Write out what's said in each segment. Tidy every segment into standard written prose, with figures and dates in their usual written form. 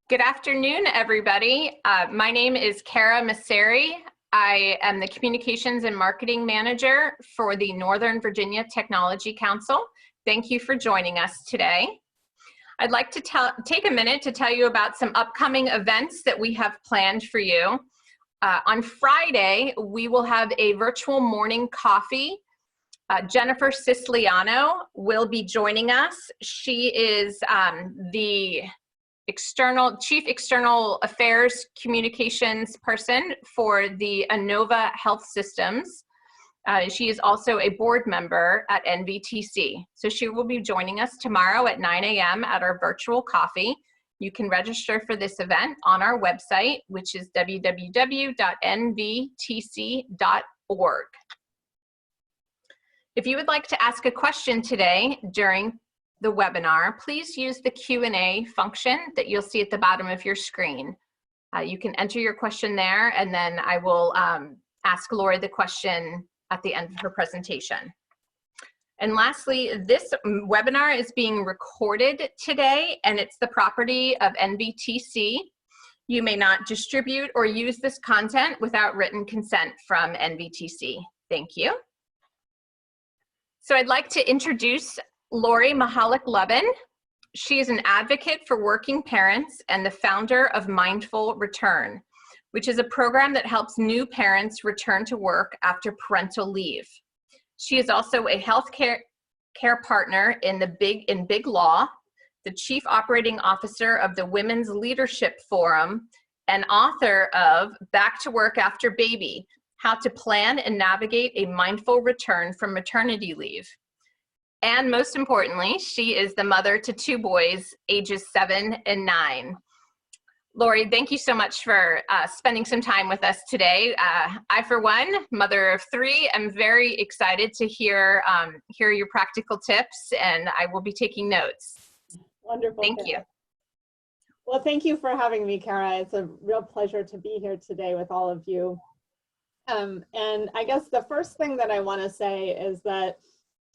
Good afternoon, everybody. My name is Kara Masseri. I am the Communications and Marketing Manager for the Northern Virginia Technology Council. Thank you for joining us today. I'd like to take a minute to tell you about some upcoming events that we have planned for you. On Friday, we will have a virtual morning coffee. Jennifer Siciliano will be joining us. She is the Chief External Affairs Communications person for the Inova Health Systems. She is also a board member at NVTC. So she will be joining us tomorrow at 9 a.m. at our virtual coffee. You can register for this event on our website, which is www.nvtc.org. If you would like to ask a question today during the webinar, please use the Q&A function that you'll see at the bottom of your screen. You can enter your question there, and then I will ask Lori the question at the end of her presentation. And lastly, this webinar is being recorded today, and it's the property of NVTC. You may not distribute or use this content without written consent from NVTC. Thank you. So I'd like to introduce Lori Mahalik-Lubin. She is an advocate for working parents and the founder of Mindful Return, which is a program that helps new parents return to work after parental leave. She is also a healthcare partner in Big Law, the Chief Operating Officer of the Women's Leadership Forum, and author of Back to Work After Baby: How to Plan and Navigate a Mindful Return from Maternity Leave. And most importantly, she is the mother to two boys, ages 7 and 9. Lori, thank you so much for spending some time with us today. I, for one, mother of 3, am very excited to hear your practical tips, and I will be taking notes. Wonderful. Thank you. Well, thank you for having me, Kara. It's a real pleasure to be here today with all of you. And I guess the first thing that I want to say is that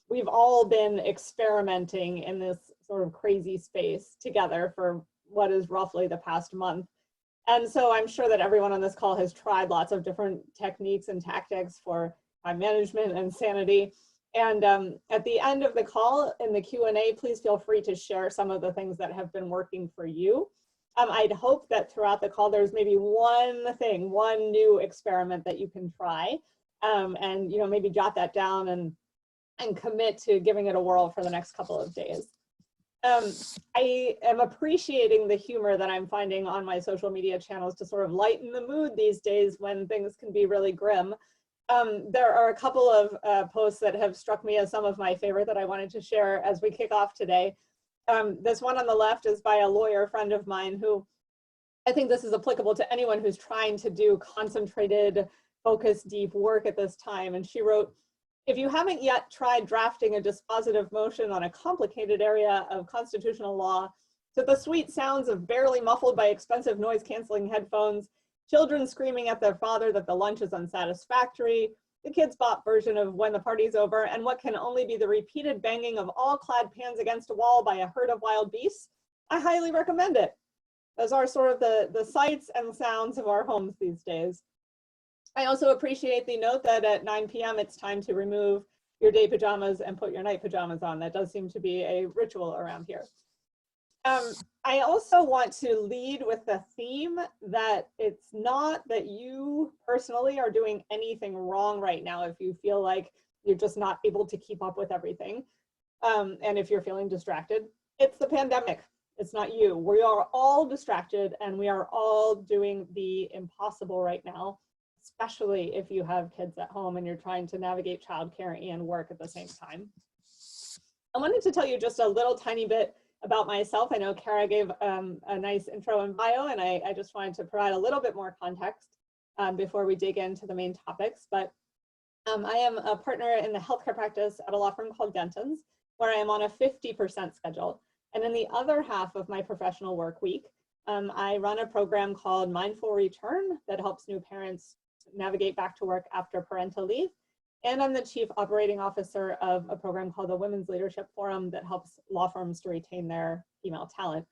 we've all been experimenting in this sort of crazy space together for what is roughly the past month. And so I'm sure that everyone on this call has tried lots of different techniques and tactics for time management and sanity. And at the end of the call in the Q&A, please feel free to share some of the things that have been working for you. I'd hope that throughout the call, there's maybe one new experiment that you can try, and maybe jot that down and commit to giving it a whirl for the next couple of days. I am appreciating the humor that I'm finding on my social media channels to sort of lighten the mood these days when things can be really grim. There are a couple of posts that have struck me as some of my favorite that I wanted to share as we kick off today. This one on the left is by a lawyer friend of mine who, I think this is applicable to anyone who's trying to do concentrated, focused, deep work at this time. And she wrote, "If you haven't yet tried drafting a dispositive motion on a complicated area of constitutional law to the sweet sounds of barely muffled by expensive noise-canceling headphones, children screaming at their father that the lunch is unsatisfactory, the Kids Bop version of When the Party's Over, and what can only be the repeated banging of all clad pans against a wall by a herd of wild beasts, I highly recommend it." Those are sort of the sights and sounds of our homes these days. I also appreciate the note that at 9 p.m. it's time to remove your day pajamas and put your night pajamas on. That does seem to be a ritual around here. I also want to lead with the theme that it's not that you personally are doing anything wrong right now if you feel like you're just not able to keep up with everything. And if you're feeling distracted, it's the pandemic. It's not you. We are all distracted and we are all doing the impossible right now, especially if you have kids at home and you're trying to navigate childcare and work at the same time. I wanted to tell you just a little tiny bit about myself. I know Kara gave a nice intro and bio, and I just wanted to provide a little bit more context before we dig into the main topics. But I am a partner in the healthcare practice at a law firm called Denton's, where I am on a 50% schedule. And in the other half of my professional work week, I run a program called Mindful Return that helps new parents navigate back to work after parental leave. And I'm the Chief Operating Officer of a program called the Women's Leadership Forum that helps law firms to retain their female talent.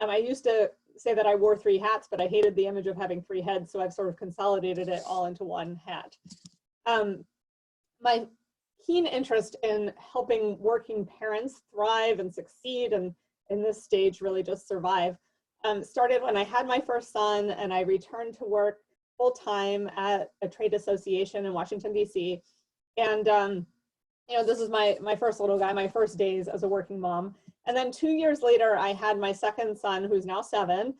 I used to say that I wore 3 hats, but I hated the image of having 3 heads, so I've sort of consolidated it all into one hat. My keen interest in helping working parents thrive and succeed, and in this stage really just survive, started when I had my first son and I returned to work full-time at a trade association in Washington, D.C. And you know, this is my first little guy, my first days as a working mom. And then 2 years later, I had my second son, who's now 7.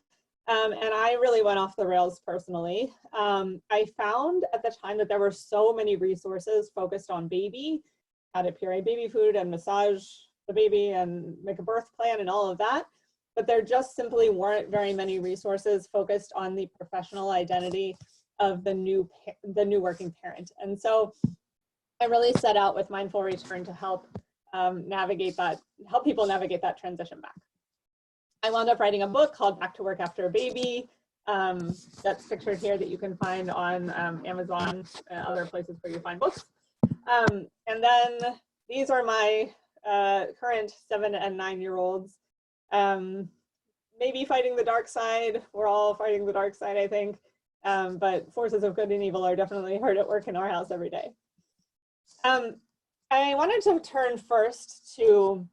And I really went off the rails personally. I found at the time that there were so many resources focused on baby, how to puree baby food and massage the baby and make a birth plan and all of that. But there just simply weren't very many resources focused on the professional identity of the new working parent. And so I really set out with Mindful Return to help navigate that, help people navigate that transition back. I wound up writing a book called Back to Work After a Baby. That's pictured here, that you can find on Amazon and other places where you find books. And then these are my current 7 and 9-year-olds. Maybe fighting the dark side. We're all fighting the dark side, I think. But forces of good and evil are definitely hard at work in our house every day. I wanted to turn first to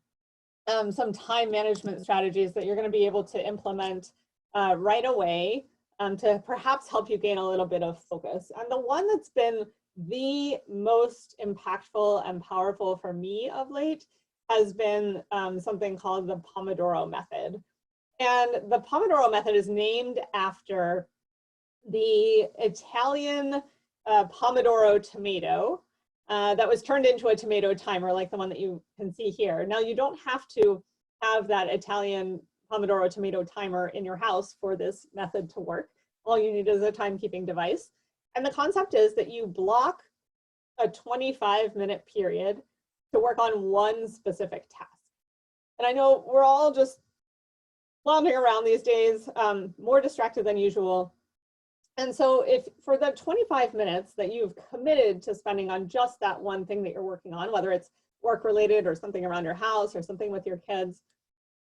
some time management strategies that you're going to be able to implement right away to perhaps help you gain a little bit of focus. And the one that's been the most impactful and powerful for me of late has been something called the Pomodoro method. And the Pomodoro method is named after the Italian Pomodoro tomato that was turned into a tomato timer, like the one that you can see here. Now, you don't have to have that Italian Pomodoro tomato timer in your house for this method to work. All you need is a timekeeping device. And the concept is that you block a 25-minute period to work on one specific task. And I know we're all just floundering around these days, more distracted than usual. And so if for the 25 minutes that you've committed to spending on just that one thing that you're working on, whether it's work related or something around your house or something with your kids,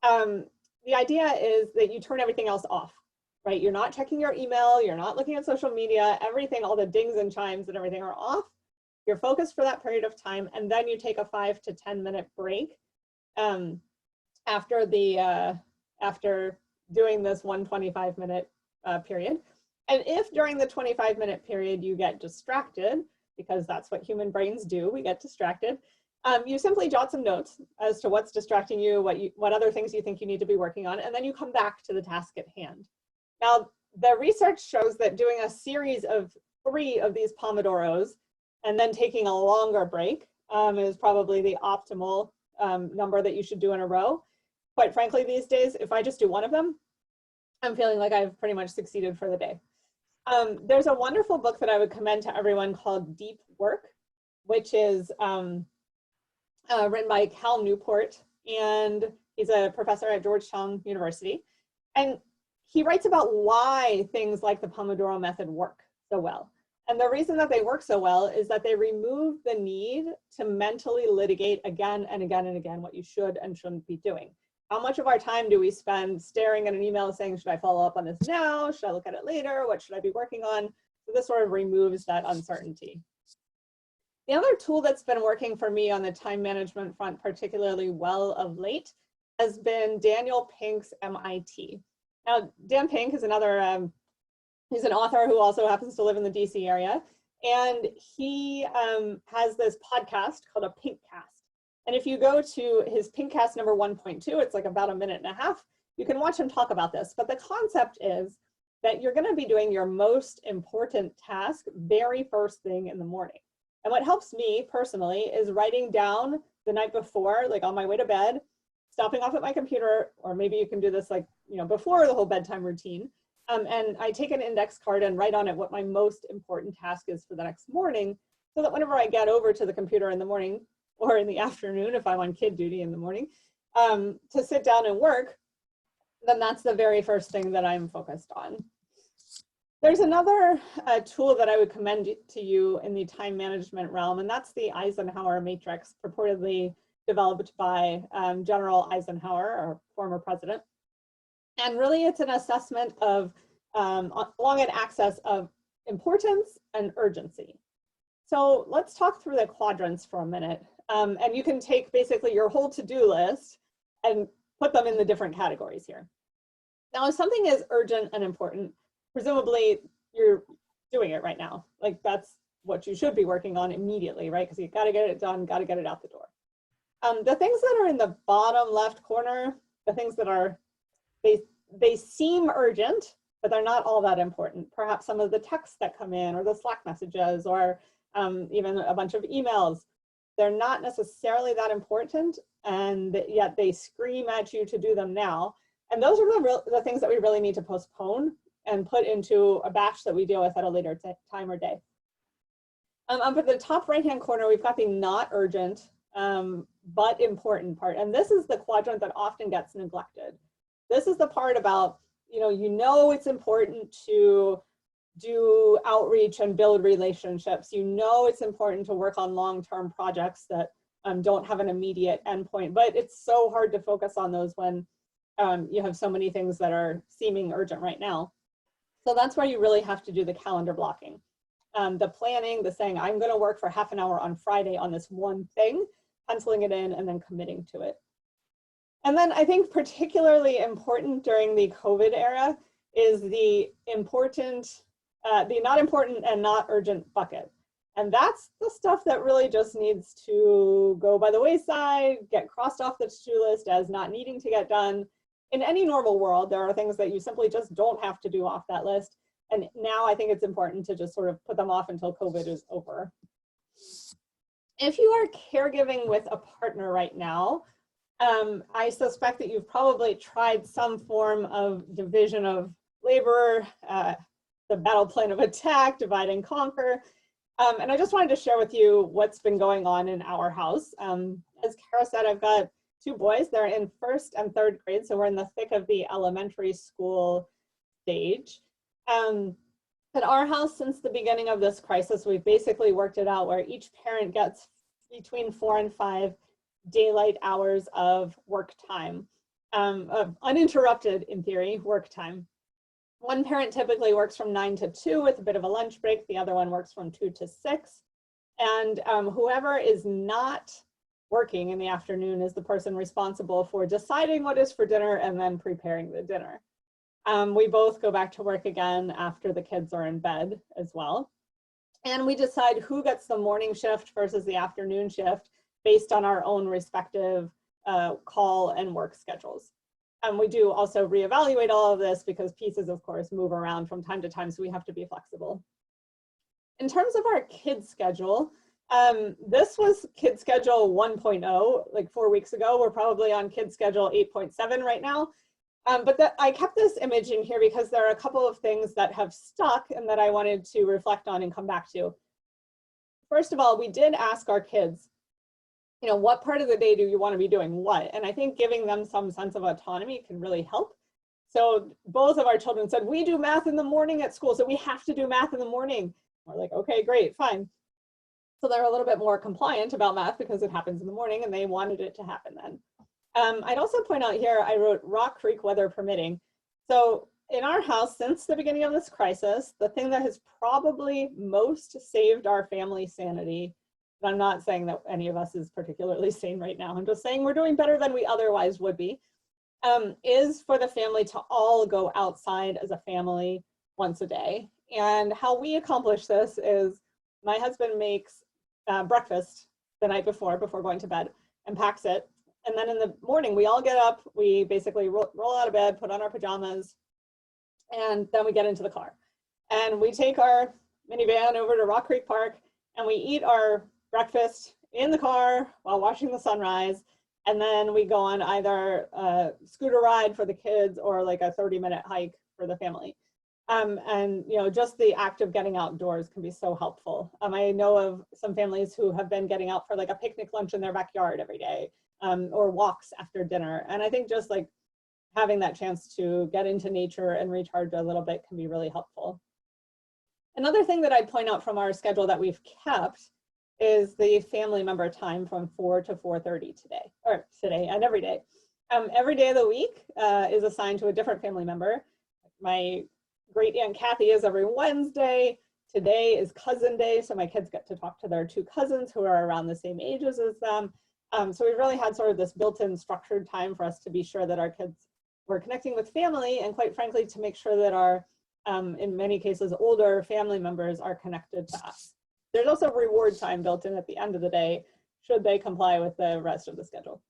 the idea is that you turn everything else off, right? You're not checking your email, you're not looking at social media, everything, all the dings and chimes and everything are off. You're focused for that period of time, and then you take a 5 to 10 minute break after doing this 125-minute period. And if during the 25-minute period you get distracted, because that's what human brains do, we get distracted, you simply jot some notes as to what's distracting you, what other things you think you need to be working on, and then you come back to the task at hand. Now, the research shows that doing a series of 3 of these Pomodoros and then taking a longer break is probably the optimal number that you should do in a row. Quite frankly, these days, if I just do one of them, I'm feeling like I've pretty much succeeded for the day. There's a wonderful book that I would commend to everyone called Deep Work, which is written by Cal Newport, and he's a professor at Georgetown University. And he writes about why things like the Pomodoro method work so well. And the reason that they work so well is that they remove the need to mentally litigate again and again and again what you should and shouldn't be doing. How much of our time do we spend staring at an email saying, should I follow up on this now? Should I look at it later? What should I be working on? So this sort of removes that uncertainty. The other tool that's been working for me on the time management front particularly well of late has been Daniel Pink's MIT. Now, Dan Pink is another, he's an author who also happens to live in the DC area. And he has this podcast called a Pinkcast. And if you go to his Pinkcast number 1.2, it's like about 1.5 minutes, you can watch him talk about this. But the concept is that you're going to be doing your most important task very first thing in the morning. And what helps me personally is writing down the night before, like on my way to bed, stopping off at my computer, or maybe you can do this like, you know, before the whole bedtime routine. And I take an index card and write on it what my most important task is for the next morning, so that whenever I get over to the computer in the morning or in the afternoon, if I'm on kid duty in the morning, to sit down and work, then that's the very first thing that I'm focused on. There's another tool that I would commend to you in the time management realm, and that's the Eisenhower matrix, purportedly developed by General Eisenhower, our former president. And really it's an assessment of along an axis of importance and urgency. So let's talk through the quadrants for a minute. And you can take basically your whole to-do list and put them in the different categories here. Now, if something is urgent and important, presumably you're doing it right now. Like that's what you should be working on immediately, right? Because you got to get it done, got to get it out the door. The things that are in the bottom left corner, the things that are, they seem urgent, but they're not all that important. Perhaps some of the texts that come in or the Slack messages or even a bunch of emails, they're not necessarily that important, and yet they scream at you to do them now. And those are the things that we really need to postpone and put into a batch that we deal with at a later time or day. Up at the top right-hand corner, we've got the not urgent, but important part. And this is the quadrant that often gets neglected. This is the part about, you know it's important to do outreach and build relationships. You know it's important to work on long-term projects that don't have an immediate endpoint, but it's so hard to focus on those when you have so many things that are seeming urgent right now. So that's where you really have to do the calendar blocking. The planning, the saying, I'm gonna work for half an hour on Friday on this one thing, penciling it in and then committing to it. And then I think particularly important during the COVID era is the not important and not urgent bucket. And that's the stuff that really just needs to go by the wayside, get crossed off the to-do list as not needing to get done. In any normal world, there are things that you simply just don't have to do off that list. And now I think it's important to just sort of put them off until COVID is over. If you are caregiving with a partner right now, I suspect that you've probably tried some form of division of labor, the battle plan of attack, divide and conquer. And I just wanted to share with you what's been going on in our house. As Kara said, I've got 2 boys. They're in 1st and 3rd grade, so we're in the thick of the elementary school stage. At our house, since the beginning of this crisis, we've basically worked it out where each parent gets between 4 and 5 daylight hours of work time, of uninterrupted, in theory, work time. One parent typically works from 9 to 2 with a bit of a lunch break. The other one works from 2 to 6. And whoever is not working in the afternoon is the person responsible for deciding what is for dinner and then preparing the dinner. We both go back to work again after the kids are in bed as well. And we decide who gets the morning shift versus the afternoon shift based on our own respective call and work schedules. We do also reevaluate all of this because pieces, of course, move around from time to time, so we have to be flexible. In terms of our kids schedule, this was kid schedule 1.0, like 4 weeks ago. We're probably on kid schedule 8.7 right now. But I kept this image in here because there are a couple of things that have stuck and that I wanted to reflect on and come back to. First of all, we did ask our kids, what part of the day do you want to be doing what? And I think giving them some sense of autonomy can really help. So both of our children said, we do math in the morning at school, so we have to do math in the morning. We're like, okay, great, fine. So they're a little bit more compliant about math because it happens in the morning and they wanted it to happen then. I'd also point out here, I wrote Rock Creek weather permitting. So in our house, since the beginning of this crisis, the thing that has probably most saved our family sanity, and I'm not saying that any of us is particularly sane right now, I'm just saying we're doing better than we otherwise would be, is for the family to all go outside as a family once a day. And how we accomplish this is my husband makes breakfast the night before going to bed and packs it. And then in the morning, we all get up, we basically roll out of bed, put on our pajamas, and then we get into the car. And we take our minivan over to Rock Creek Park, and we eat our breakfast in the car while watching the sunrise. And then we go on either a scooter ride for the kids or like a 30-minute hike for the family. And just the act of getting outdoors can be so helpful. I know of some families who have been getting out for like a picnic lunch in their backyard every day. Or walks after dinner. And I think just like having that chance to get into nature and recharge a little bit can be really helpful. Another thing that I'd point out from our schedule that we've kept is the family member time from 4 to 4:30 today and every day. Every day of the week is assigned to a different family member. My great Aunt Kathy is every Wednesday. Today is cousin day, so my kids get to talk to their 2 cousins who are around the same ages as them. So we've really had sort of this built-in structured time for us to be sure that our kids were connecting with family, and quite frankly, to make sure that our, in many cases, older family members are connected to us. There's also reward time built in at the end of the day, should they comply with the rest of the schedule.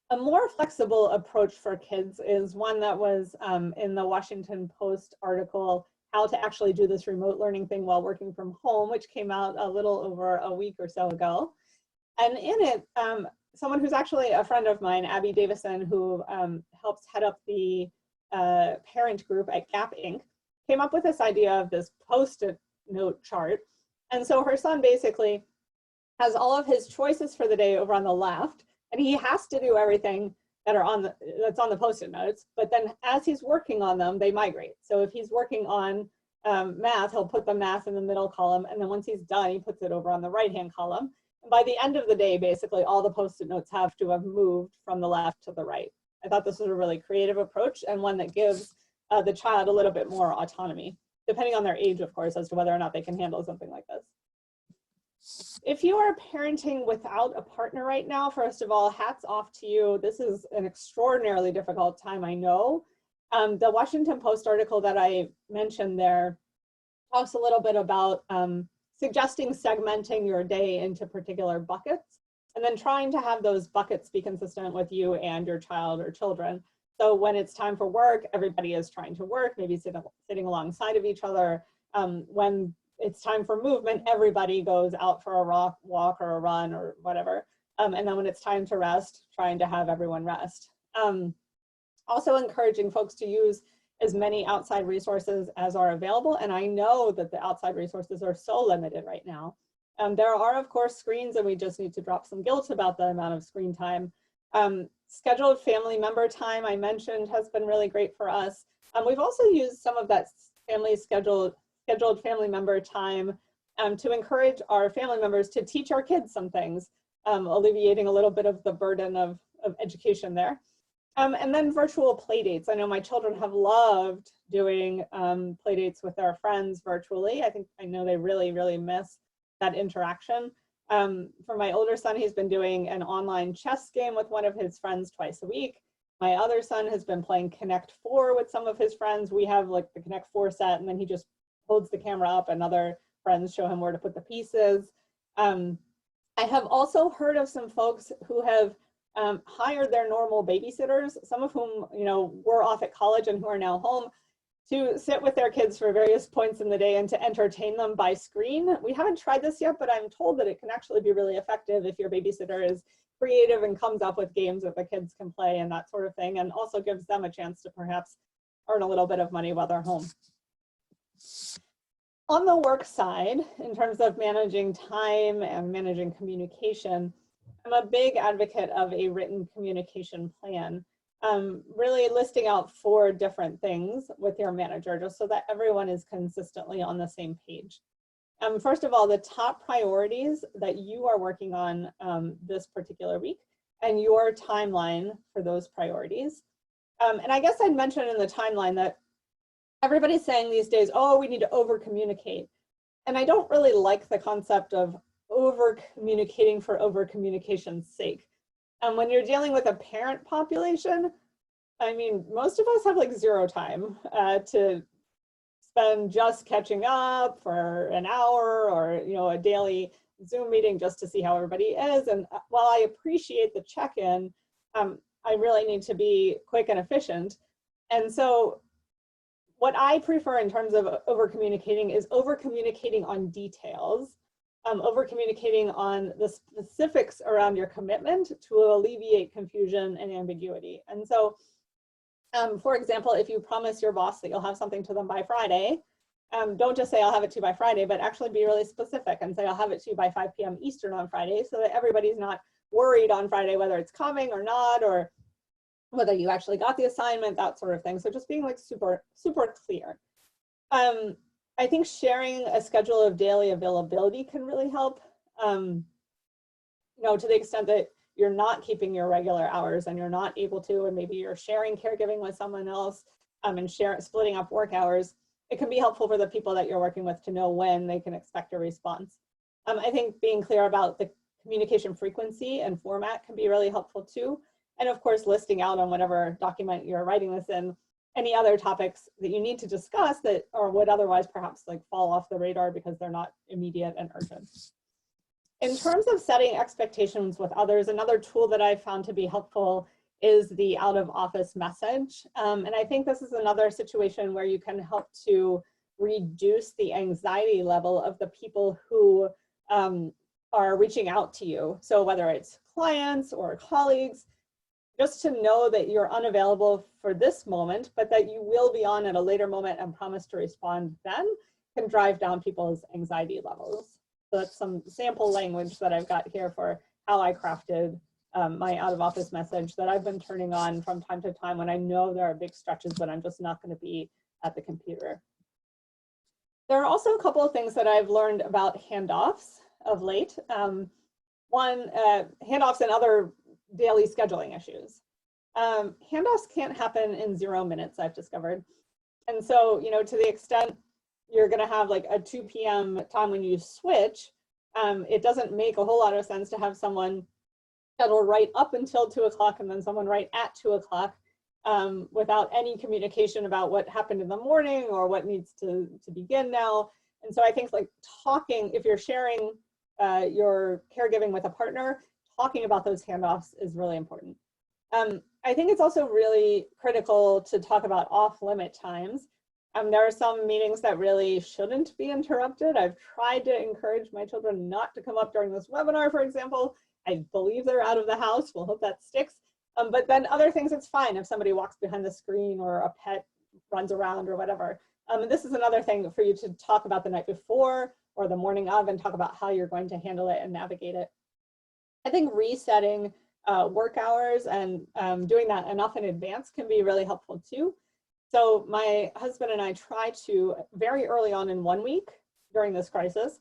A more flexible approach for kids is one that was in the Washington Post article, How to Actually Do This Remote Learning Thing While Working from Home, which came out a little over a week or so ago. And in it, someone who's actually a friend of mine, Abby Davison, who helps head up the parent group at Gap Inc., came up with this idea of this Post-it note chart. And so her son basically has all of his choices for the day over on the left, and he has to do everything that are on that's on the Post-it notes, but then as he's working on them, they migrate. So if he's working on math, he'll put the math in the middle column, and then once he's done, he puts it over on the right-hand column. And by the end of the day, basically, all the Post-it notes have to have moved from the left to the right. I thought this was a really creative approach, and one that gives the child a little bit more autonomy, depending on their age, of course, as to whether or not they can handle something like this. If you are parenting without a partner right now, first of all, hats off to you. This is an extraordinarily difficult time, I know. The Washington Post article that I mentioned there talks a little bit about suggesting segmenting your day into particular buckets, and then trying to have those buckets be consistent with you and your child or children. So when it's time for work, everybody is trying to work, maybe sitting alongside of each other. When it's time for movement, everybody goes out for a walk or a run or whatever. And then when it's time to rest, trying to have everyone rest. Also encouraging folks to use as many outside resources as are available. And I know that the outside resources are so limited right now. There are, of course, screens, and we just need to drop some guilt about the amount of screen time. Scheduled family member time, I mentioned, has been really great for us. We've also used some of that scheduled family member time to encourage our family members to teach our kids some things, alleviating a little bit of the burden of education there. And then virtual play dates. I know my children have loved doing play dates with their friends virtually. I know they really, really miss that interaction. For my older son, he's been doing an online chess game with one of his friends twice a week. My other son has been playing Connect 4 with some of his friends. We have like the Connect 4 set, and then he just holds the camera up and other friends show him where to put the pieces. I have also heard of some folks who have hired their normal babysitters, some of whom, were off at college and who are now home, to sit with their kids for various points in the day and to entertain them by screen. We haven't tried this yet, but I'm told that it can actually be really effective if your babysitter is creative and comes up with games that the kids can play and that sort of thing, and also gives them a chance to perhaps earn a little bit of money while they're home. On the work side, in terms of managing time and managing communication, I'm a big advocate of a written communication plan, really listing out 4 different things with your manager, just so that everyone is consistently on the same page. First of all, the top priorities that you are working on this particular week and your timeline for those priorities. And I guess I'd mention in the timeline that everybody's saying these days, oh, we need to over communicate. And I don't really like the concept of over communicating for over communication's sake. When you're dealing with a parent population, I mean, most of us have like 0 time to spend just catching up for an hour or, a daily Zoom meeting just to see how everybody is. And while I appreciate the check-in, I really need to be quick and efficient. And so what I prefer in terms of over communicating is over communicating on details, over communicating on the specifics around your commitment to alleviate confusion and ambiguity. And so, for example, if you promise your boss that you'll have something to them by Friday, don't just say I'll have it to you by Friday, but actually be really specific and say I'll have it to you by 5 p.m. Eastern on Friday, so that everybody's not worried on Friday whether it's coming or not, or whether you actually got the assignment, that sort of thing. So just being like super, super clear. I think sharing a schedule of daily availability can really help, to the extent that you're not keeping your regular hours and you're not able to, and maybe you're sharing caregiving with someone else and splitting up work hours, it can be helpful for the people that you're working with to know when they can expect a response. I think being clear about the communication frequency and format can be really helpful too. And of course, listing out on whatever document you're writing this in, any other topics that you need to discuss that or would otherwise perhaps like fall off the radar because they're not immediate and urgent. In terms of setting expectations with others, another tool that I found to be helpful is the out of office message. And I think this is another situation where you can help to reduce the anxiety level of the people who are reaching out to you. So whether it's clients or colleagues, just to know that you're unavailable for this moment, but that you will be on at a later moment and promise to respond then, can drive down people's anxiety levels. So that's some sample language that I've got here for how I crafted my out of office message that I've been turning on from time to time when I know there are big stretches that I'm just not going to be at the computer. There are also a couple of things that I've learned about handoffs of late. One, handoffs and other daily scheduling issues. Handoffs can't happen in 0 minutes, I've discovered. And so, you know, to the extent you're going to have like a 2 p.m. time when you switch, it doesn't make a whole lot of sense to have someone schedule right up until 2 o'clock and then someone right at 2 o'clock without any communication about what happened in the morning or what needs to begin now. And so I think like talking, if you're sharing your caregiving with a partner, talking about those handoffs is really important. I think it's also really critical to talk about off-limit times. There are some meetings that really shouldn't be interrupted. I've tried to encourage my children not to come up during this webinar, for example. I believe they're out of the house. We'll hope that sticks. But then other things, it's fine if somebody walks behind the screen or a pet runs around or whatever. This is another thing for you to talk about the night before or the morning of and talk about how you're going to handle it and navigate it. I think resetting work hours and doing that enough in advance can be really helpful too. So my husband and I try to, very early on in 1 week during this crisis,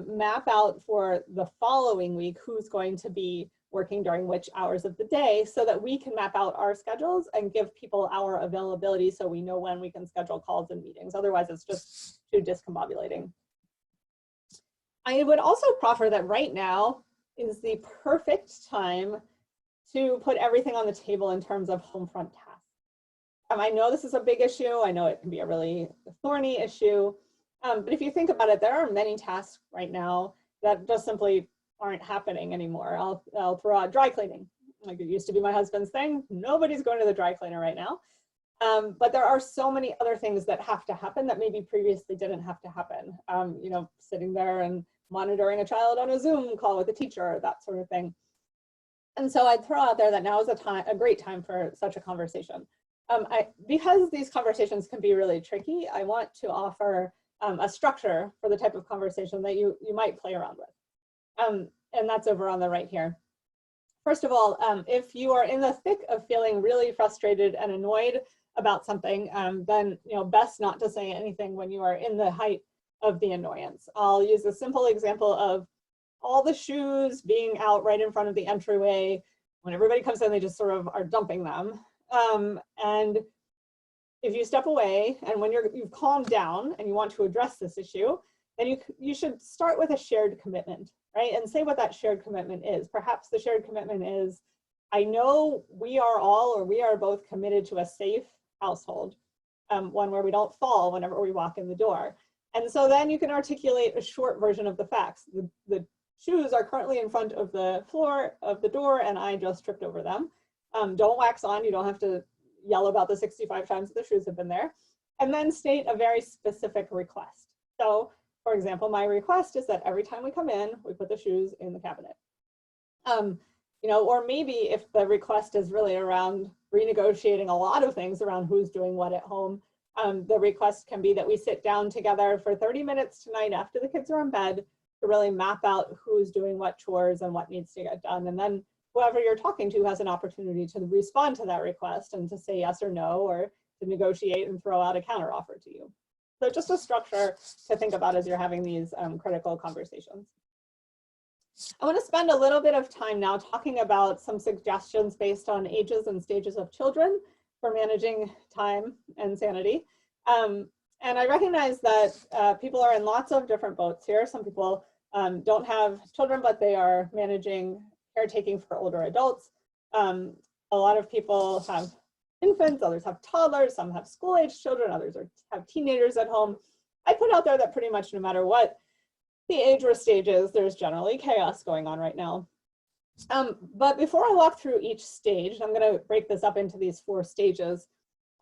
map out for the following week who's going to be working during which hours of the day so that we can map out our schedules and give people our availability so we know when we can schedule calls and meetings. Otherwise, it's just too discombobulating. I would also proffer that right now is the perfect time to put everything on the table in terms of Homefront tasks. I know this is a big issue. I know it can be a really thorny issue. But if you think about it, there are many tasks right now that just simply aren't happening anymore. I'll throw out dry cleaning. Like it used to be my husband's thing. Nobody's going to the dry cleaner right now. But there are so many other things that have to happen that maybe previously didn't have to happen. You know, sitting there and monitoring a child on a Zoom call with a teacher, that sort of thing. And so I'd throw out there that now is a great time for such a conversation. Because these conversations can be really tricky, I want to offer a structure for the type of conversation that you might play around with. And that's over on the right here. First of all, if you are in the thick of feeling really frustrated and annoyed about something, then best not to say anything when you are in the height of the annoyance. I'll use a simple example of all the shoes being out right in front of the entryway. When everybody comes in, they just sort of are dumping them. And if you step away and when you've calmed down and you want to address this issue, then you should start with a shared commitment, right? And say what that shared commitment is. Perhaps the shared commitment is, I know we are both committed to a safe household, one where we don't fall whenever we walk in the door. And so then you can articulate a short version of the facts. The shoes are currently in front of the floor of the door and I just tripped over them. Don't wax on, you don't have to yell about the 65 times the shoes have been there. And then state a very specific request. So for example, my request is that every time we come in, we put the shoes in the cabinet. Or maybe if the request is really around renegotiating a lot of things around who's doing what at home, the request can be that we sit down together for 30 minutes tonight after the kids are in bed to really map out who's doing what chores and what needs to get done. And then whoever you're talking to has an opportunity to respond to that request and to say yes or no, or to negotiate and throw out a counteroffer to you. So just a structure to think about as you're having these critical conversations. I want to spend a little bit of time now talking about some suggestions based on ages and stages of children for managing time and sanity. And I recognize that people are in lots of different boats here. Some people don't have children, but they are managing caretaking for older adults. A lot of people have infants, others have toddlers, some have school-age children, others have teenagers at home. I put out there that pretty much no matter what the age or stage is, there's generally chaos going on right now. But before I walk through each stage, I'm going to break this up into these 4 stages.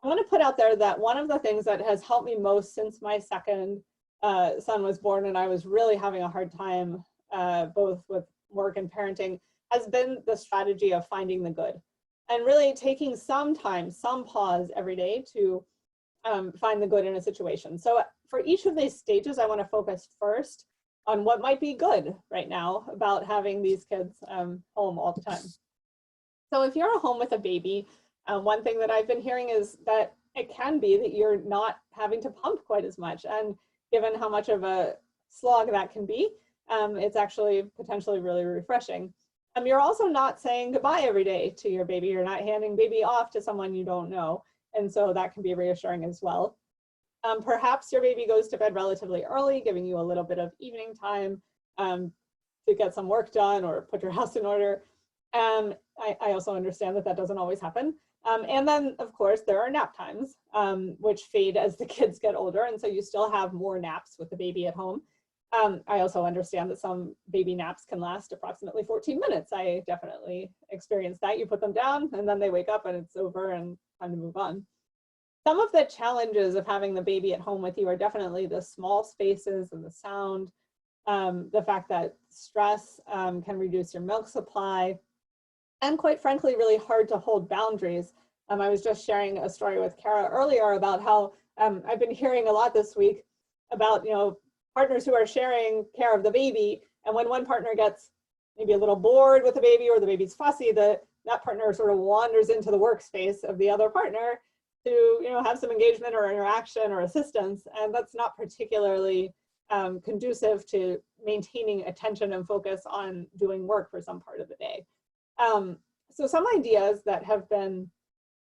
I want to put out there that one of the things that has helped me most since my second son was born and I was really having a hard time both with work and parenting has been the strategy of finding the good and really taking some time, some pause every day to find the good in a situation. So for each of these stages, I want to focus first on what might be good right now about having these kids home all the time. So if you're at home with a baby, one thing that I've been hearing is that it can be that you're not having to pump quite as much. And given how much of a slog that can be, it's actually potentially really refreshing. You're also not saying goodbye every day to your baby. You're not handing baby off to someone you don't know. And so that can be reassuring as well. Perhaps your baby goes to bed relatively early, giving you a little bit of evening time to get some work done or put your house in order. I also understand that that doesn't always happen. And then, of course, there are nap times, which fade as the kids get older. And so you still have more naps with the baby at home. I also understand that some baby naps can last approximately 14 minutes. I definitely experienced that. You put them down and then they wake up and it's over and time to move on. Some of the challenges of having the baby at home with you are definitely the small spaces and the sound, the fact that stress can reduce your milk supply, and quite frankly, really hard to hold boundaries. I was just sharing a story with Kara earlier about how I've been hearing a lot this week about, partners who are sharing care of the baby, and when one partner gets maybe a little bored with the baby or the baby's fussy, that partner sort of wanders into the workspace of the other partner to have some engagement or interaction or assistance, and that's not particularly conducive to maintaining attention and focus on doing work for some part of the day. So some ideas that have been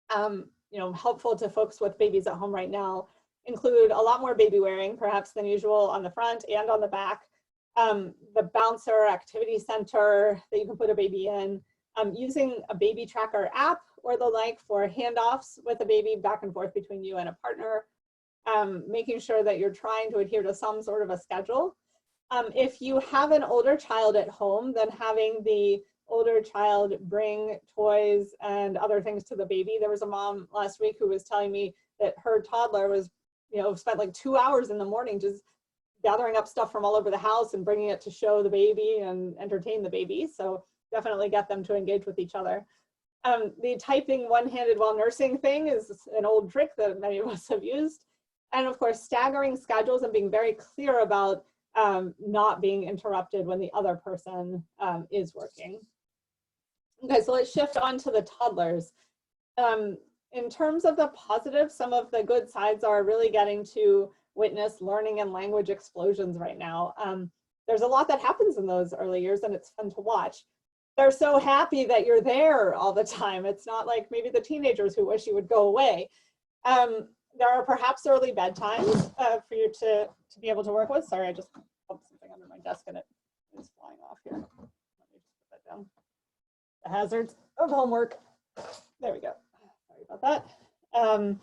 helpful to folks with babies at home right now include a lot more baby wearing, perhaps than usual, on the front and on the back. The bouncer activity center that you can put a baby in, using a baby tracker app or the like for handoffs with a baby back and forth between you and a partner, making sure that you're trying to adhere to some sort of a schedule. If you have an older child at home, then having the older child bring toys and other things to the baby. There was a mom last week who was telling me that her toddler was, spent like 2 hours in the morning just gathering up stuff from all over the house and bringing it to show the baby and entertain the baby. So definitely get them to engage with each other. The typing one-handed while nursing thing is an old trick that many of us have used. And of course, staggering schedules and being very clear about not being interrupted when the other person is working. Okay, so let's shift on to the toddlers. In terms of the positives, some of the good sides are really getting to witness learning and language explosions right now. There's a lot that happens in those early years and it's fun to watch. They're so happy that you're there all the time. It's not like maybe the teenagers who wish you would go away. There are perhaps early bedtimes for you to be able to work with. Sorry, I just bumped something under my desk and it is flying off here. Let me just put that down. The hazards of homework. There we go. Sorry about that.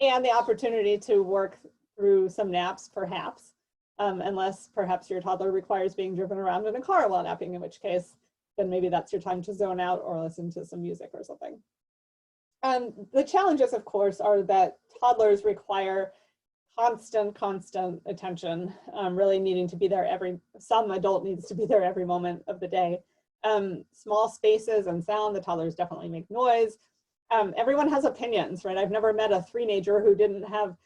And the opportunity to work through some naps, perhaps, unless perhaps your toddler requires being driven around in a car while napping, in which case, then maybe that's your time to zone out or listen to some music or something. The challenges, of course, are that toddlers require constant attention, really needing to be there some adult needs to be there every moment of the day. Small spaces and sound, the toddlers definitely make noise. Everyone has opinions, right? I've never met a three-nager who didn't have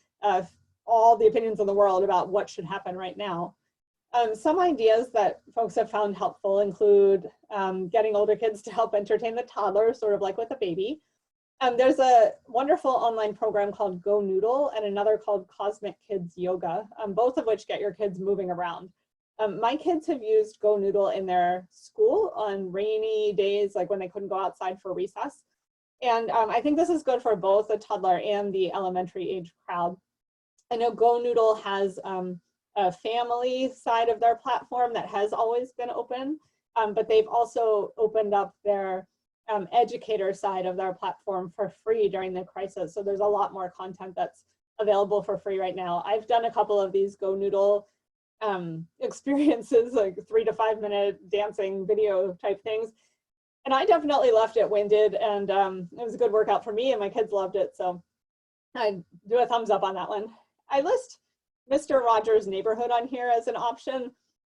all the opinions in the world about what should happen right now. Some ideas that folks have found helpful include getting older kids to help entertain the toddler, sort of like with a baby. There's a wonderful online program called Go Noodle and another called Cosmic Kids Yoga, both of which get your kids moving around. My kids have used Go Noodle in their school on rainy days, like when they couldn't go outside for recess. And I think this is good for both the toddler and the elementary age crowd. I know Go Noodle has a family side of their platform that has always been open, but they've also opened up their educator side of their platform for free during the crisis. So there's a lot more content that's available for free right now. I've done a couple of these Go Noodle experiences, like 3 to 5 minute dancing video type things. And I definitely left it winded, and it was a good workout for me, and my kids loved it. So I do a thumbs up on that one. I list Mr. Rogers' Neighborhood on here as an option.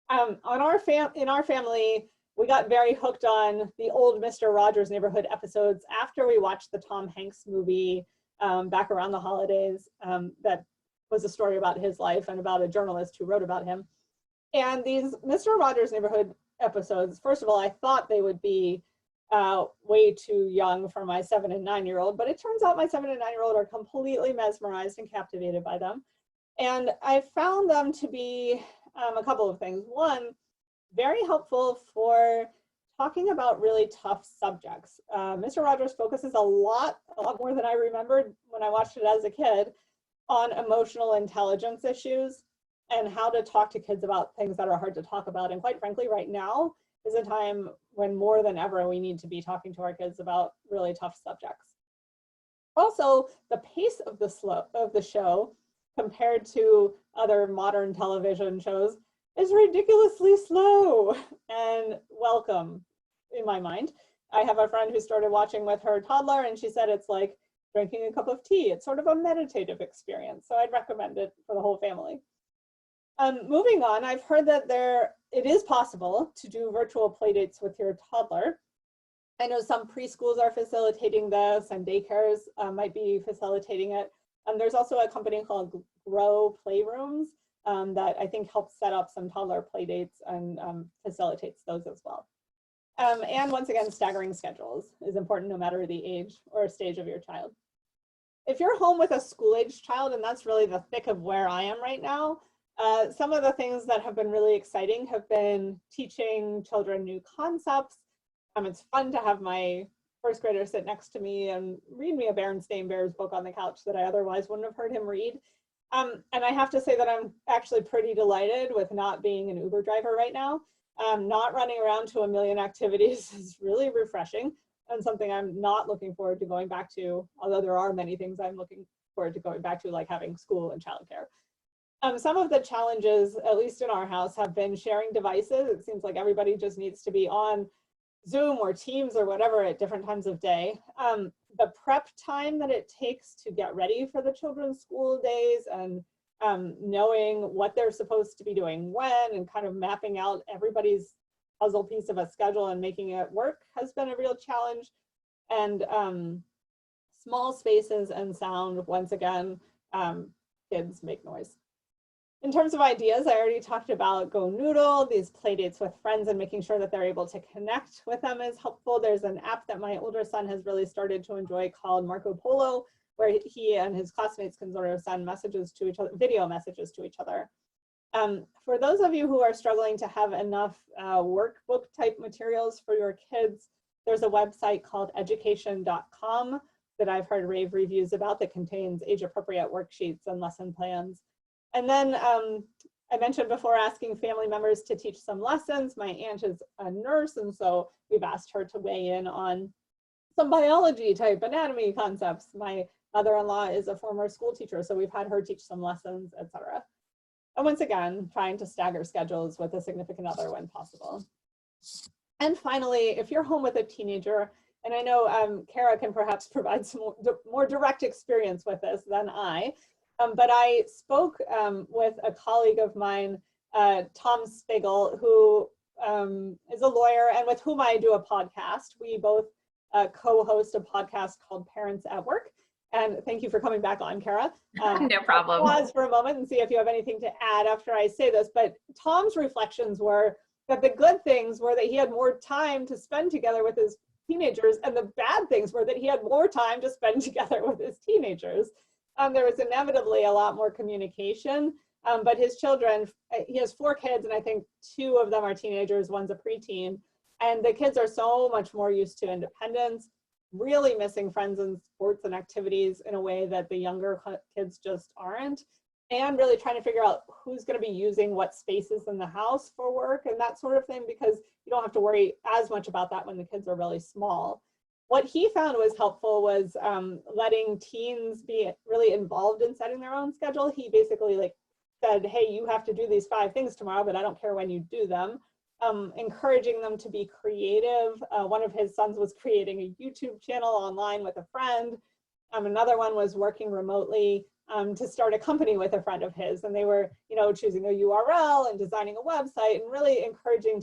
In our family, we got very hooked on the old Mr. Rogers' Neighborhood episodes after we watched the Tom Hanks movie back around the holidays. That was a story about his life and about a journalist who wrote about him. And these Mr. Rogers' Neighborhood episodes, first of all, I thought they would be way too young for my 7 and 9-year-old, but it turns out my 7 and 9-year-old are completely mesmerized and captivated by them. And I found them to be a couple of things. One, very helpful for talking about really tough subjects. Mr. Rogers focuses a lot more than I remembered when I watched it as a kid on emotional intelligence issues and how to talk to kids about things that are hard to talk about. And quite frankly, right now is a time when more than ever we need to be talking to our kids about really tough subjects. Also, the pace of the show compared to other modern television shows is ridiculously slow and welcome in my mind. I have a friend who started watching with her toddler, and she said it's like drinking a cup of tea. It's sort of a meditative experience, so I'd recommend it for the whole family. Moving on, I've heard that it is possible to do virtual playdates with your toddler. I know some preschools are facilitating this, and daycares might be facilitating it. There's also a company called Grow Playrooms that I think helps set up some toddler playdates and facilitates those as well. And once again, staggering schedules is important no matter the age or stage of your child. If you're home with a school-age child, and that's really the thick of where I am right now, some of the things that have been really exciting have been teaching children new concepts. It's fun to have my first grader sit next to me and read me a Berenstain Bears book on the couch that I otherwise wouldn't have heard him read. And I have to say that I'm actually pretty delighted with not being an Uber driver right now. Not running around to a million activities is really refreshing and something I'm not looking forward to going back to, although there are many things I'm looking forward to going back to, like having school and childcare. Some of the challenges, at least in our house, have been sharing devices. It seems like everybody just needs to be on Zoom or Teams or whatever at different times of day. The prep time that it takes to get ready for the children's school days and knowing what they're supposed to be doing when and kind of mapping out everybody's puzzle piece of a schedule and making it work has been a real challenge. And small spaces and sound, once again, kids make noise. In terms of ideas, I already talked about Go Noodle, these play dates with friends and making sure that they're able to connect with them is helpful. There's an app that my older son has really started to enjoy called Marco Polo, where he and his classmates can sort of send messages to each other, video messages to each other. For those of you who are struggling to have enough workbook type materials for your kids, there's a website called education.com that I've heard rave reviews about that contains age-appropriate worksheets and lesson plans. And then I mentioned before asking family members to teach some lessons. My aunt is a nurse, and so we've asked her to weigh in on some biology type anatomy concepts. My mother-in-law is a former school teacher, so we've had her teach some lessons, etc. And once again, trying to stagger schedules with a significant other when possible. And finally, if you're home with a teenager, and I know Kara can perhaps provide some more direct experience with this than I, but I spoke with a colleague of mine, Tom Spiegel, who is a lawyer and with whom I do a podcast. We both co-host a podcast called Parents at Work. And thank you for coming back on, Kara. No problem. I'll pause for a moment and see if you have anything to add after I say this. But Tom's reflections were that the good things were that he had more time to spend together with his teenagers, and the bad things were that he had more time to spend together with his teenagers. There was inevitably a lot more communication, But his children, he has 4 kids, and I think 2 of them are teenagers, one's a preteen. And the kids are so much more used to independence, really missing friends and sports and activities in a way that the younger kids just aren't, and really trying to figure out who's going to be using what spaces in the house for work and that sort of thing, because you don't have to worry as much about that when the kids are really small. What he found was helpful was letting teens be really involved in setting their own schedule. He basically said, hey, you have to do these 5 things tomorrow, but I don't care when you do them. Encouraging them to be creative. One of his sons was creating a YouTube channel online with a friend. Another one was working remotely to start a company with a friend of his. And they were, choosing a URL and designing a website, and really encouraging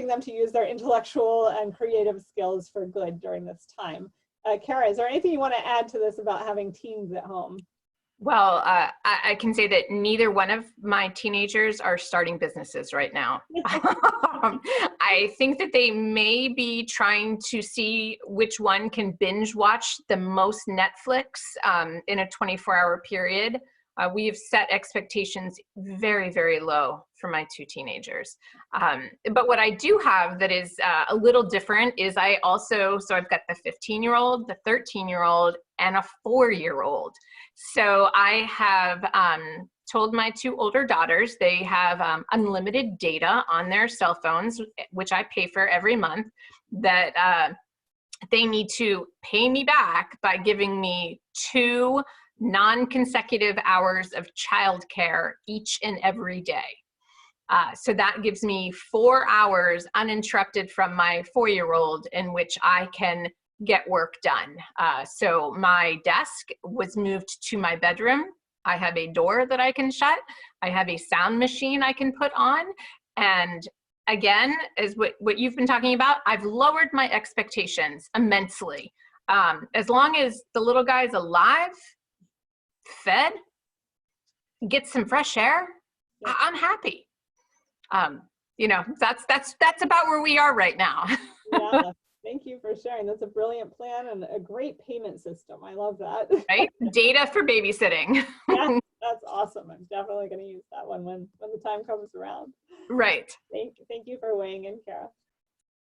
them to use their intellectual and creative skills for good during this time. Kara, is there anything you want to add to this about having teens at home? Well, I can say that neither one of my teenagers are starting businesses right now. I think that they may be trying to see which one can binge watch the most Netflix in a 24-hour period. We have set expectations very, very low for my 2 teenagers. But what I do have that is a little different is so I've got the 15-year-old, the 13-year-old, and a 4-year-old. So I have told my 2 older daughters they have unlimited data on their cell phones, which I pay for every month, that they need to pay me back by giving me 2 non-consecutive hours of childcare each and every day. So that gives me 4 hours uninterrupted from my 4-year-old in which I can get work done. So my desk was moved to my bedroom. I have a door that I can shut. I have a sound machine I can put on. And again, as what you've been talking about, I've lowered my expectations immensely. As long as the little guy's alive, fed, gets some fresh air, I'm happy. That's about where we are right now. Yeah, thank you for sharing. That's a brilliant plan and a great payment system. I love that. Right? Data for babysitting. Yeah, that's awesome. I'm definitely going to use that one when the time comes around. Right. Thank you for weighing in, Kara.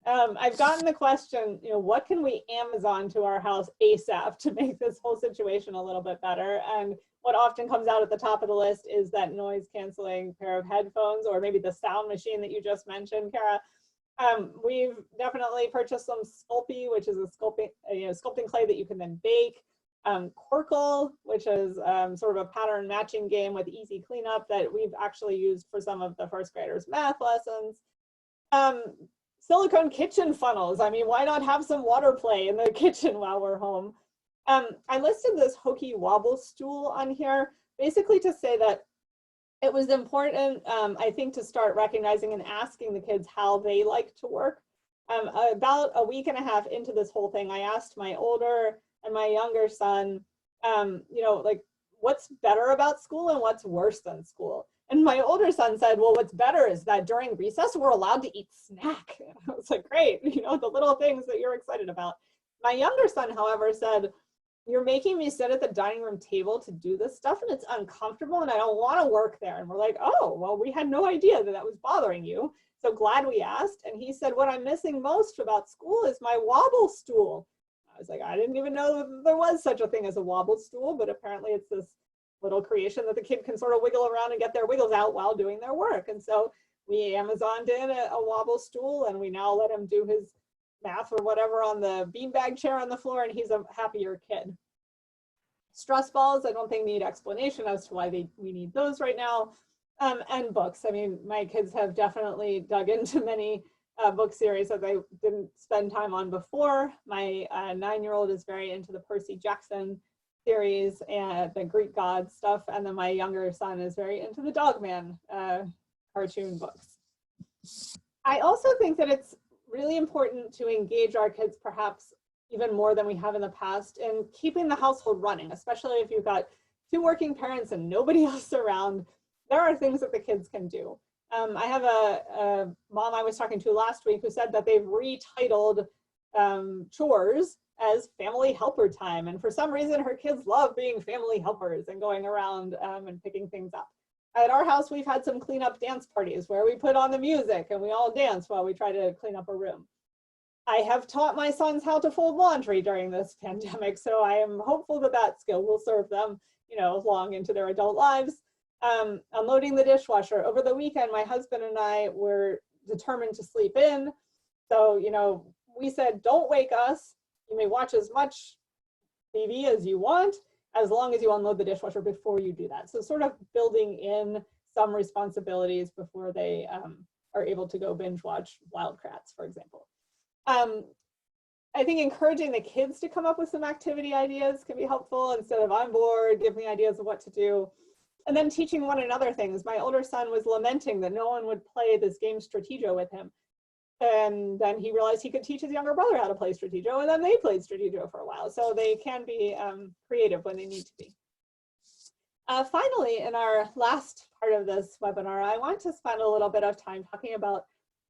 I've gotten the question, what can we Amazon to our house ASAP to make this whole situation a little bit better? And what often comes out at the top of the list is that noise canceling pair of headphones, or maybe the sound machine that you just mentioned, Kara. We've definitely purchased some Sculpey, which is a sculpting clay that you can then bake. Quirkle, which is sort of a pattern matching game with easy cleanup that we've actually used for some of the first graders' math lessons. Silicone kitchen funnels. I mean, why not have some water play in the kitchen while we're home? I listed this hokey wobble stool on here, basically to say that it was important, I think, to start recognizing and asking the kids how they like to work. About a week and a half into this whole thing, I asked my older and my younger son, what's better about school and what's worse than school? And my older son said, well, what's better is that during recess, we're allowed to eat snack. And I was like, great, the little things that you're excited about. My younger son, however, said, you're making me sit at the dining room table to do this stuff, and it's uncomfortable, and I don't want to work there. And we're like, oh, well, we had no idea that was bothering you. So glad we asked. And he said, what I'm missing most about school is my wobble stool. I was like, I didn't even know that there was such a thing as a wobble stool, but apparently it's this little creation that the kid can sort of wiggle around and get their wiggles out while doing their work. And so we Amazoned in a wobble stool, and we now let him do his math or whatever on the beanbag chair on the floor, and he's a happier kid. Stress balls, I don't think need explanation as to why we need those right now. And books. I mean, my kids have definitely dug into many book series that they didn't spend time on before. My 9-year-old is very into the Percy Jackson series and the Greek god stuff, and then my younger son is very into the Dogman cartoon books. I also think that it's really important to engage our kids perhaps even more than we have in the past in keeping the household running, especially if you've got 2 working parents and nobody else around. There are things that the kids can do. I have a mom I was talking to last week who said that they've retitled chores as family helper time. And for some reason, her kids love being family helpers and going around and picking things up. At our house, we've had some cleanup dance parties where we put on the music and we all dance while we try to clean up a room. I have taught my sons how to fold laundry during this pandemic, so I am hopeful that that skill will serve them, long into their adult lives. Unloading the dishwasher. Over the weekend, my husband and I were determined to sleep in. So, we said, don't wake us. You may watch as much TV as you want, as long as you unload the dishwasher before you do that. So sort of building in some responsibilities before they are able to go binge watch Wildcrats, for example. I think encouraging the kids to come up with some activity ideas can be helpful instead of I'm bored, give me ideas of what to do. And then teaching one another things. My older son was lamenting that no one would play this game Strategio with him. And then he realized he could teach his younger brother how to play Strategio, and then they played Strategio for a while. So they can be creative when they need to be. Finally, in our last part of this webinar, I want to spend a little bit of time talking about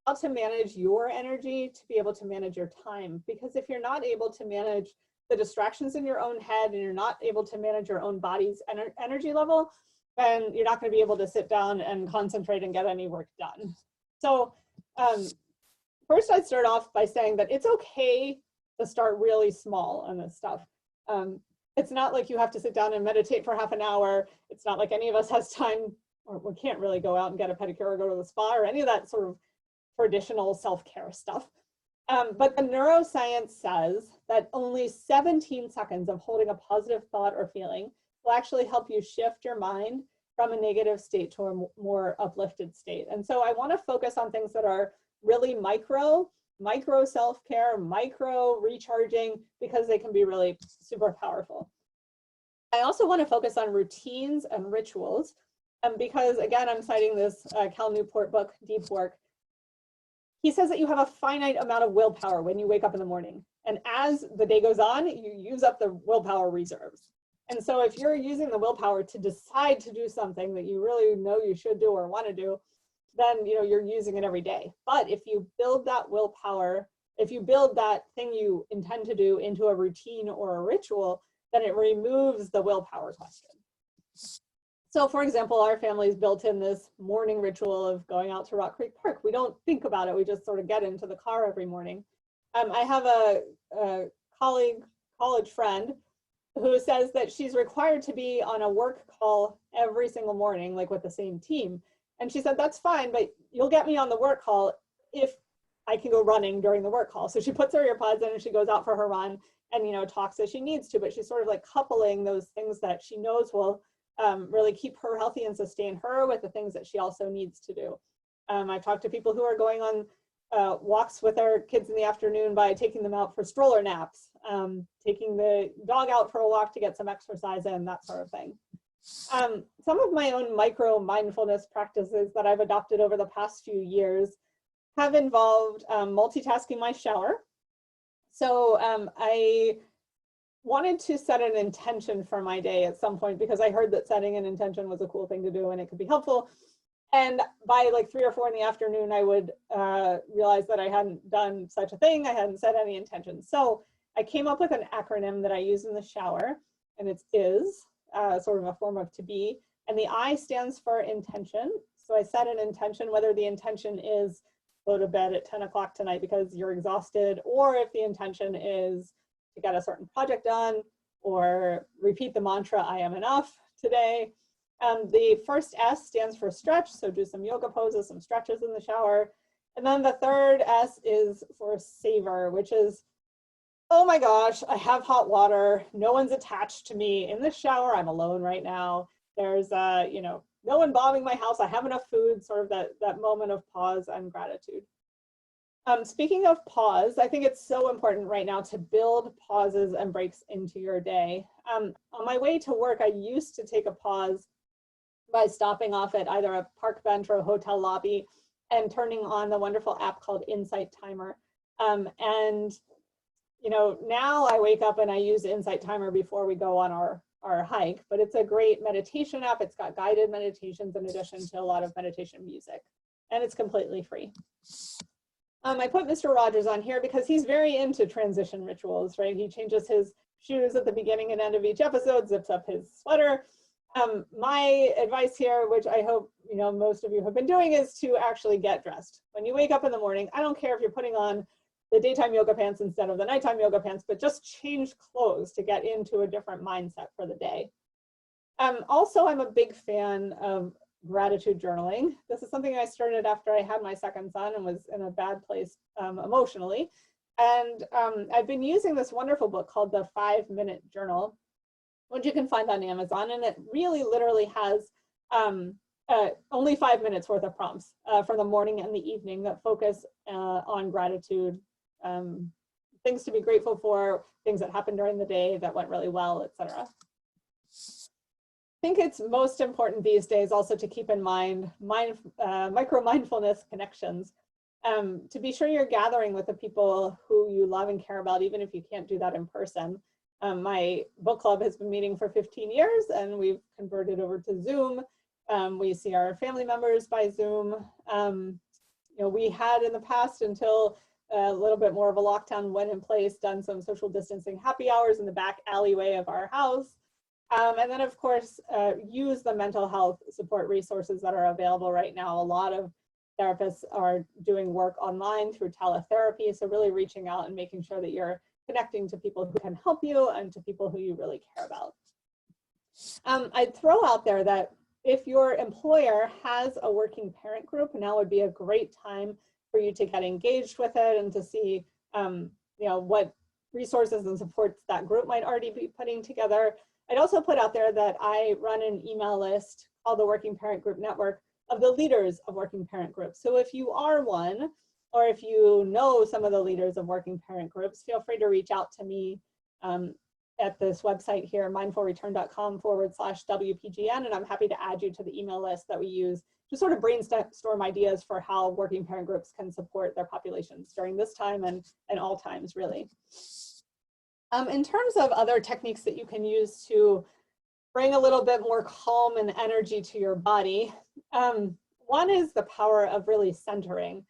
how to manage your energy to be able to manage your time. Because if you're not able to manage the distractions in your own head and you're not able to manage your own body's energy level, then you're not going to be able to sit down and concentrate and get any work done. So first, I'd start off by saying that it's okay to start really small on this stuff. It's not like you have to sit down and meditate for half an hour. It's not like any of us has time, or we can't really go out and get a pedicure or go to the spa or any of that sort of traditional self-care stuff. But the neuroscience says that only 17 seconds of holding a positive thought or feeling will actually help you shift your mind from a negative state to a more uplifted state. And so I want to focus on things that are really micro self-care, micro recharging, because they can be really super powerful. I also want to focus on routines and rituals, because again, I'm citing this Cal Newport book, Deep Work. He says that you have a finite amount of willpower when you wake up in the morning. And as the day goes on, you use up the willpower reserves. And so if you're using the willpower to decide to do something that you really know you should do or want to do, then you're using it every day. But if you build that willpower, if you build that thing you intend to do into a routine or a ritual, then it removes the willpower question. So for example, our family's built in this morning ritual of going out to Rock Creek Park. We don't think about it, we just sort of get into the car every morning. I have a college friend who says that she's required to be on a work call every single morning, like with the same team. And she said, that's fine, but you'll get me on the work call if I can go running during the work call. So she puts her earpods in and she goes out for her run and, talks as she needs to, but she's sort of like coupling those things that she knows will really keep her healthy and sustain her with the things that she also needs to do. I've talked to people who are going on walks with their kids in the afternoon by taking them out for stroller naps, taking the dog out for a walk to get some exercise in, that sort of thing. Some of my own micro-mindfulness practices that I've adopted over the past few years have involved multitasking my shower. So I wanted to set an intention for my day at some point because I heard that setting an intention was a cool thing to do and it could be helpful. And by like 3 or 4 in the afternoon, I would realize that I hadn't done such a thing. I hadn't set any intentions. So I came up with an acronym that I use in the shower, and it's IS. Sort of a form of to be, and the I stands for intention. So I set an intention, whether the intention is go to bed at 10 o'clock tonight because you're exhausted, or if the intention is to get a certain project done, or repeat the mantra, I am enough today. The first S stands for stretch, so do some yoga poses, some stretches in the shower. And then the third S is for savor, which is, oh my gosh, I have hot water. No one's attached to me in the shower. I'm alone right now. There's, no one bombing my house. I have enough food, sort of that moment of pause and gratitude. Speaking of pause, I think it's so important right now to build pauses and breaks into your day. On my way to work, I used to take a pause by stopping off at either a park bench or a hotel lobby and turning on the wonderful app called Insight Timer. Now I wake up and I use Insight Timer before we go on our hike, but it's a great meditation app. It's got guided meditations in addition to a lot of meditation music, and it's completely free. I put Mr. Rogers on here because he's very into transition rituals, right? He changes his shoes at the beginning and end of each episode, zips up his sweater. My advice here, which I hope most of you have been doing, is to actually get dressed. When you wake up in the morning, I don't care if you're putting on the daytime yoga pants instead of the nighttime yoga pants, but just change clothes to get into a different mindset for the day. Also, I'm a big fan of gratitude journaling. This is something I started after I had my second son and was in a bad place emotionally. And I've been using this wonderful book called The 5-Minute Journal, which you can find on Amazon. And it really literally has only 5 minutes worth of prompts for the morning and the evening that focus on gratitude, things to be grateful for, things that happened during the day that went really well, etc. I think it's most important these days also to keep in mind micro-mindfulness connections. To be sure you're gathering with the people who you love and care about, even if you can't do that in person. My book club has been meeting for 15 years and we've converted over to Zoom. We see our family members by Zoom. We had in the past, until a little bit more of a lockdown went in place, done some social distancing happy hours in the back alleyway of our house. And then of course, use the mental health support resources that are available right now. A lot of therapists are doing work online through teletherapy. So really reaching out and making sure that you're connecting to people who can help you and to people who you really care about. I'd throw out there that if your employer has a working parent group, now would be a great time for you to get engaged with it and to see what resources and supports that group might already be putting together. I'd also put out there that I run an email list called the Working Parent Group Network of the leaders of working parent groups. So if you are one, or if you know some of the leaders of working parent groups, feel free to reach out to me at this website here, mindfulreturn.com/WPGN, and I'm happy to add you to the email list that we use to sort of brainstorm ideas for how working parent groups can support their populations during this time and all times, really. In terms of other techniques that you can use to bring a little bit more calm and energy to your body, one is the power of really centering.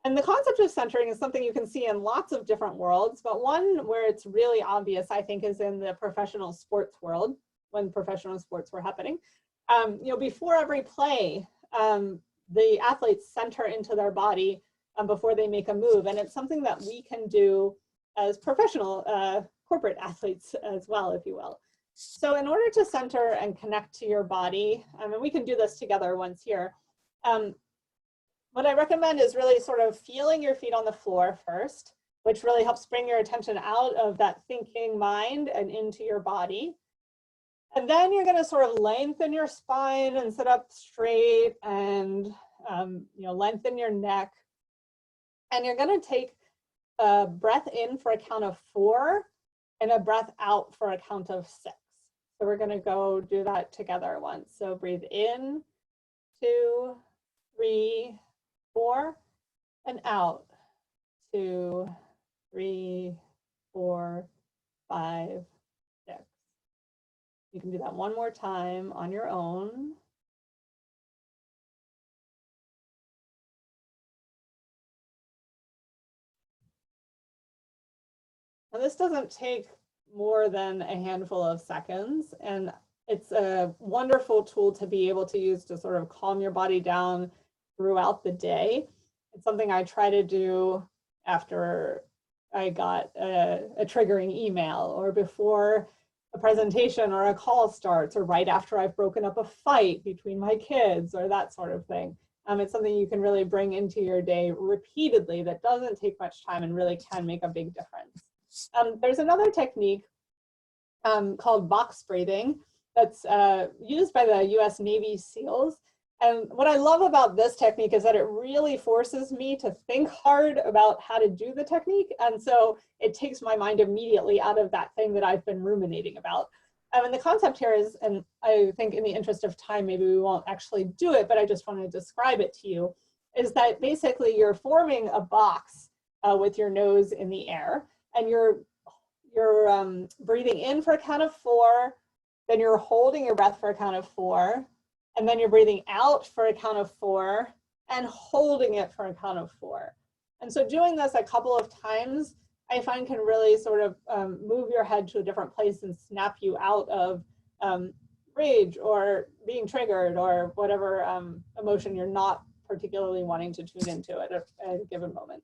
And the concept of centering is something you can see in lots of different worlds, but one where it's really obvious, I think, is in the professional sports world, when professional sports were happening. Before every play, the athletes center into their body before they make a move. And it's something that we can do as professional corporate athletes as well, if you will. So in order to center and connect to your body, and we can do this together once here, what I recommend is really sort of feeling your feet on the floor first, which really helps bring your attention out of that thinking mind and into your body. And then you're going to sort of lengthen your spine and sit up straight and lengthen your neck. And you're going to take a breath in for a count of 4 and a breath out for a count of 6. So we're going to go do that together once. So breathe in, 2, 3, 4, and out, 2, 3, 4, 5, 6. You can do that one more time on your own. Now this doesn't take more than a handful of seconds, and it's a wonderful tool to be able to use to sort of calm your body down throughout the day. It's something I try to do after I got a triggering email, or before a presentation or a call starts, or right after I've broken up a fight between my kids, or that sort of thing. It's something you can really bring into your day repeatedly that doesn't take much time and really can make a big difference. There's another technique called box breathing that's used by the US Navy SEALs. And what I love about this technique is that it really forces me to think hard about how to do the technique. And so it takes my mind immediately out of that thing that I've been ruminating about. And the concept here is, and I think in the interest of time, maybe we won't actually do it, but I just want to describe it to you, is that basically you're forming a box with your nose in the air, and you're breathing in for a count of 4, then you're holding your breath for a count of 4, and then you're breathing out for a count of 4 and holding it for a count of 4. And so doing this a couple of times, I find can really sort of move your head to a different place and snap you out of rage or being triggered or whatever emotion you're not particularly wanting to tune into at a given moment.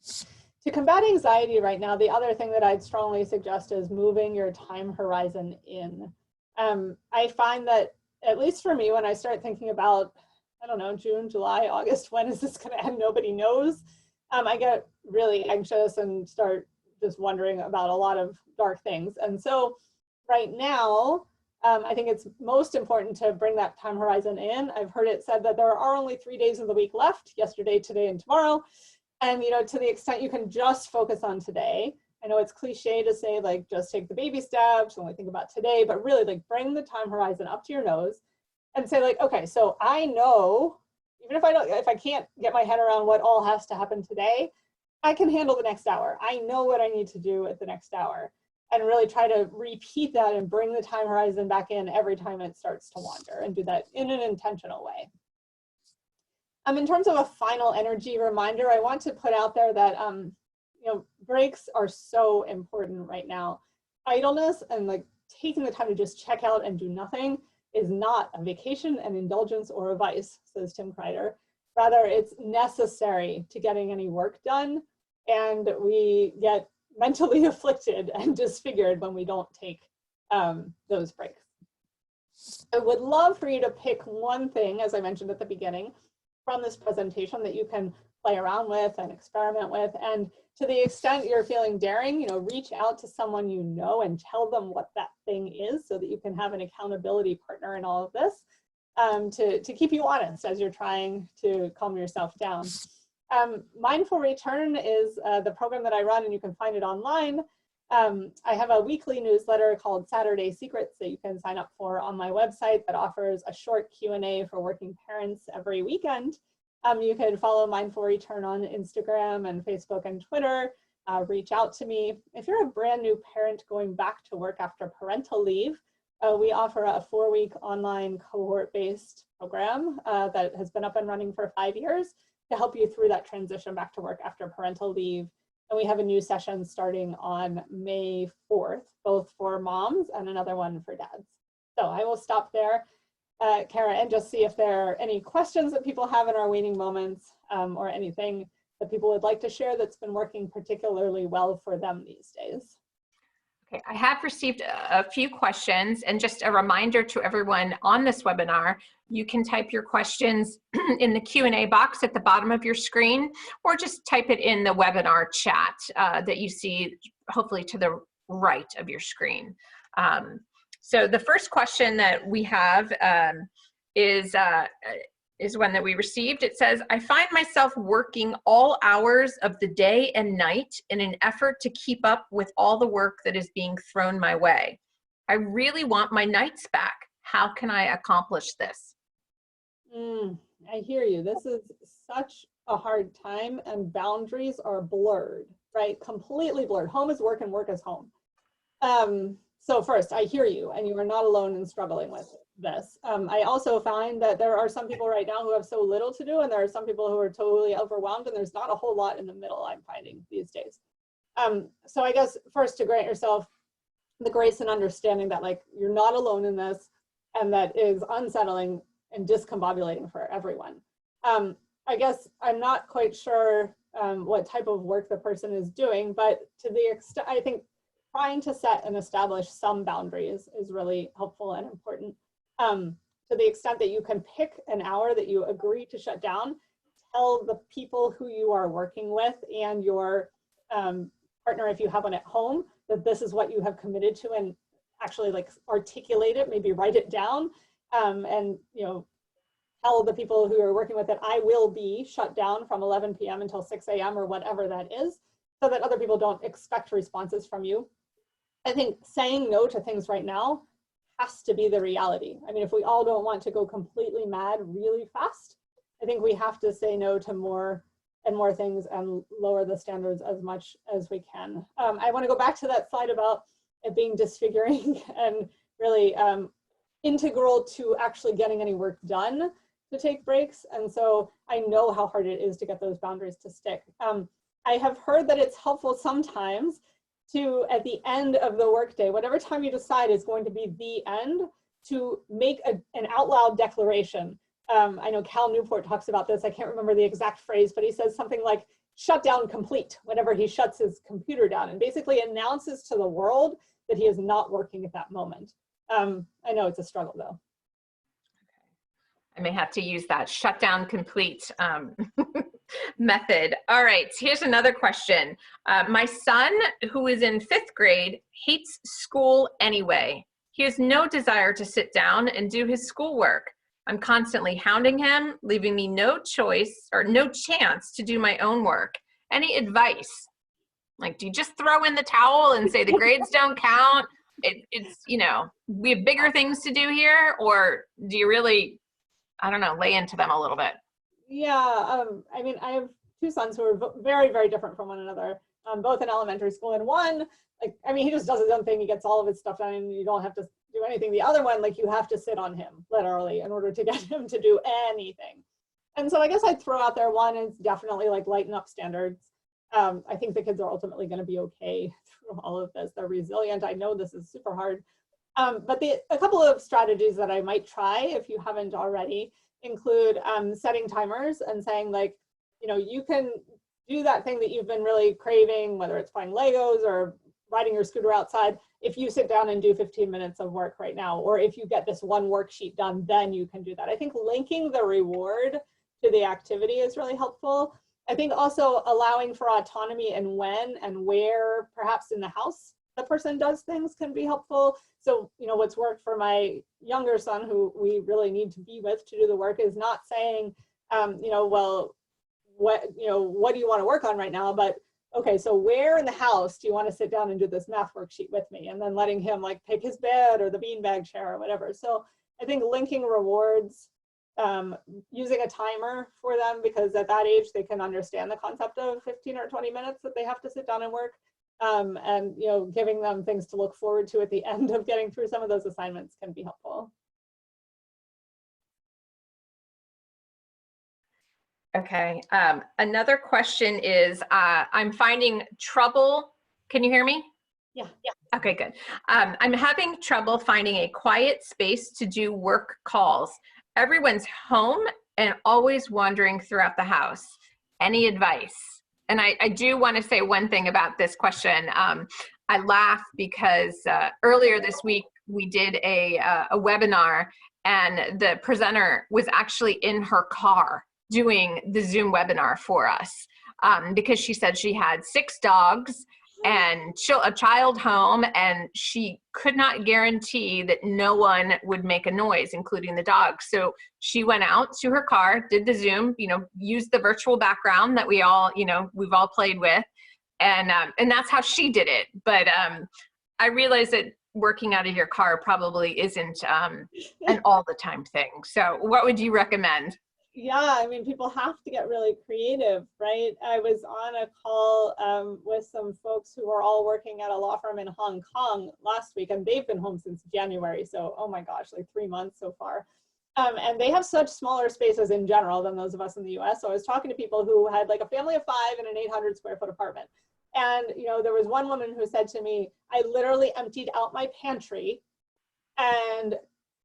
To combat anxiety right now, the other thing that I'd strongly suggest is moving your time horizon in. I find that, at least for me, when I start thinking about, I don't know, June, July, August, when is this going to end? Nobody knows. I get really anxious and start just wondering about a lot of dark things. And so right now, I think it's most important to bring that time horizon in. I've heard it said that there are only 3 days of the week left, yesterday, today, and tomorrow. And, you know, to the extent you can just focus on today. I know it's cliche to say, like, just take the baby steps, only think about today, but really, like, bring the time horizon up to your nose and say, like, okay, so I know, even if I can't get my head around what all has to happen today, I can handle the next hour. I know what I need to do at the next hour, and really try to repeat that and bring the time horizon back in every time it starts to wander, and do that in an intentional way. In terms of a final energy reminder, I want to put out there that you know, breaks are so important right now. Idleness and like taking the time to just check out and do nothing is not a vacation, an indulgence, or a vice, says Tim Kreider. Rather, it's necessary to getting any work done, and we get mentally afflicted and disfigured when we don't take those breaks. I would love for you to pick one thing, as I mentioned at the beginning, from this presentation that you can play around with and experiment with. And to the extent you're feeling daring, you know, reach out to someone you know and tell them what that thing is, so that you can have an accountability partner in all of this, to keep you honest as you're trying to calm yourself down. Mindful Return is the program that I run, and you can find it online. I have a weekly newsletter called Saturday Secrets that you can sign up for on my website that offers a short Q&A for working parents every weekend. You can follow Mindful Return on Instagram and Facebook and Twitter. Reach out to me. If you're a brand new parent going back to work after parental leave, we offer a 4-week online cohort-based program that has been up and running for 5 years to help you through that transition back to work after parental leave. And we have a new session starting on May 4th, both for moms and another one for dads. So I will stop there, Kara, and just see if there are any questions that people have in our waiting moments, or anything that people would like to share that's been working particularly well for them these days. Okay, I have received a few questions, and just a reminder to everyone on this webinar, you can type your questions in the Q&A box at the bottom of your screen, or just type it in the webinar chat that you see hopefully to the right of your screen. So the first question that we have is one that we received. It says, I find myself working all hours of the day and night in an effort to keep up with all the work that is being thrown my way. I really want my nights back. How can I accomplish this? I hear you. This is such a hard time, and boundaries are blurred, right? Completely blurred. Home is work and work is home. So first, I hear you, and you are not alone in struggling with this. I also find that there are some people right now who have so little to do, and there are some people who are totally overwhelmed, and there's not a whole lot in the middle, I'm finding these days. So I guess first, to grant yourself the grace and understanding that, like, you're not alone in this, and that is unsettling and discombobulating for everyone. I guess I'm not quite sure what type of work the person is doing, but to the extent, I think trying to set and establish some boundaries is really helpful and important. To the extent that you can pick an hour that you agree to shut down, tell the people who you are working with and your partner, if you have one at home, that this is what you have committed to, and actually like articulate it, maybe write it down, and you know, tell the people who you're working with that I will be shut down from 11 p.m. until 6 a.m. or whatever that is, so that other people don't expect responses from you. I think saying no to things right now has to be the reality. I mean, if we all don't want to go completely mad really fast, I think we have to say no to more and more things and lower the standards as much as we can. I want to go back to that slide about it being disfiguring and really integral to actually getting any work done, to take breaks. And so I know how hard it is to get those boundaries to stick. I have heard that it's helpful sometimes to, at the end of the workday, whatever time you decide is going to be the end, to make an out loud declaration. I know Cal Newport talks about this. I can't remember the exact phrase, but he says something like shutdown complete whenever he shuts his computer down, and basically announces to the world that he is not working at that moment. I know it's a struggle though. I may have to use that shutdown complete method. All right, here's another question. My son, who is in 5th grade, hates school anyway. He has no desire to sit down and do his schoolwork. I'm constantly hounding him, leaving me no choice or no chance to do my own work. Any advice? Like, do you just throw in the towel and say the grades don't count? It's, you know, we have bigger things to do here, or do you really, I don't know, lay into them a little bit? Yeah, I mean, I have 2 sons who are very, very different from one another, both in elementary school. And one, like, I mean, he just does his own thing. He gets all of his stuff done and you don't have to do anything. The other one, like, you have to sit on him, literally, in order to get him to do anything. And so I guess I'd throw out there, one is definitely like lighten up standards. I think the kids are ultimately going to be okay through all of this. They're resilient. I know this is super hard. But a couple of strategies that I might try, if you haven't already, include setting timers and saying, like, you know, you can do that thing that you've been really craving, whether it's buying Legos or riding your scooter outside, if you sit down and do 15 minutes of work right now, or if you get this one worksheet done, then you can do that. I think linking the reward to the activity is really helpful. I think also allowing for autonomy and when and where, perhaps in the house, the person does things can be helpful. So, you know, what's worked for my younger son, who we really need to be with to do the work, is not saying, you know, well, what do you want to work on right now? But okay, so where in the house do you want to sit down and do this math worksheet with me? And then letting him like pick his bed or the beanbag chair or whatever. So I think linking rewards, using a timer for them, because at that age they can understand the concept of 15 or 20 minutes that they have to sit down and work, and, you know, giving them things to look forward to at the end of getting through some of those assignments can be helpful. Okay, another question is, I'm finding trouble, can you hear me? Yeah. Okay, good. I'm having trouble finding a quiet space to do work calls. Everyone's home and always wandering throughout the house. Any advice? And I do want to say one thing about this question. I laugh because earlier this week we did a webinar, and the presenter was actually in her car doing the Zoom webinar for us, because she said she had 6 dogs and a child home, and she could not guarantee that no one would make a noise, including the dogs. So she went out to her car, did the Zoom, you know, used the virtual background that we all, you know, we've all played with, and that's how she did it. But I realize that working out of your car probably isn't an all the time thing. So what would you recommend? Yeah, I mean, people have to get really creative, right? I was on a call with some folks who are all working at a law firm in Hong Kong last week, and they've been home since January. So, oh my gosh, like 3 months so far. And they have such smaller spaces in general than those of us in the US. So I was talking to people who had like a family of 5 in an 800 square foot apartment. And, you know, there was one woman who said to me, I literally emptied out my pantry and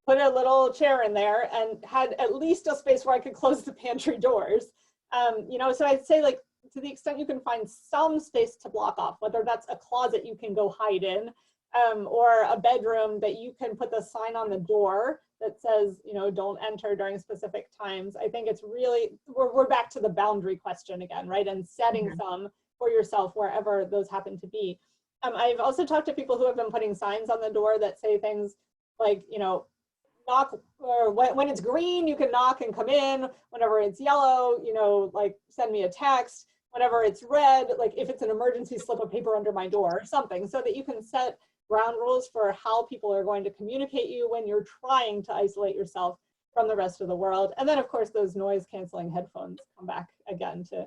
put a little chair in there and had at least a space where I could close the pantry doors. You know, so I'd say, like, to the extent you can find some space to block off, whether that's a closet you can go hide in, or a bedroom that you can put the sign on the door that says, you know, don't enter during specific times. I think it's really, we're back to the boundary question again, right? And setting some for yourself wherever those happen to be. I've also talked to people who have been putting signs on the door that say things like, you know, knock, or when it's green, you can knock and come in. Whenever it's yellow, you know, like send me a text. Whenever it's red, like if it's an emergency, slip a paper under my door or something, so that you can set ground rules for how people are going to communicate you when you're trying to isolate yourself from the rest of the world. And then of course, those noise canceling headphones come back again to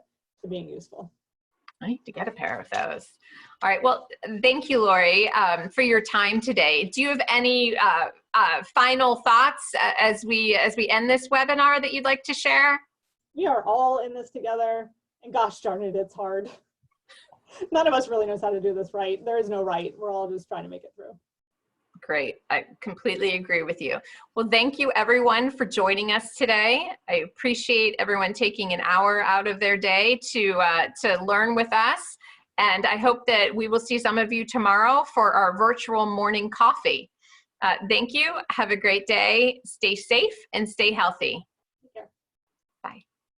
being useful. I need to get a pair of those. All right. Well, thank you, Lori, for your time today. Do you have any final thoughts as we end this webinar that you'd like to share? We are all in this together, and gosh darn it, it's hard. None of us really knows how to do this right. There is no right. We're all just trying to make it through. Great. I completely agree with you. Well, thank you everyone for joining us today. I appreciate everyone taking an hour out of their day to learn with us. And I hope that we will see some of you tomorrow for our virtual morning coffee. Thank you. Have a great day. Stay safe and stay healthy.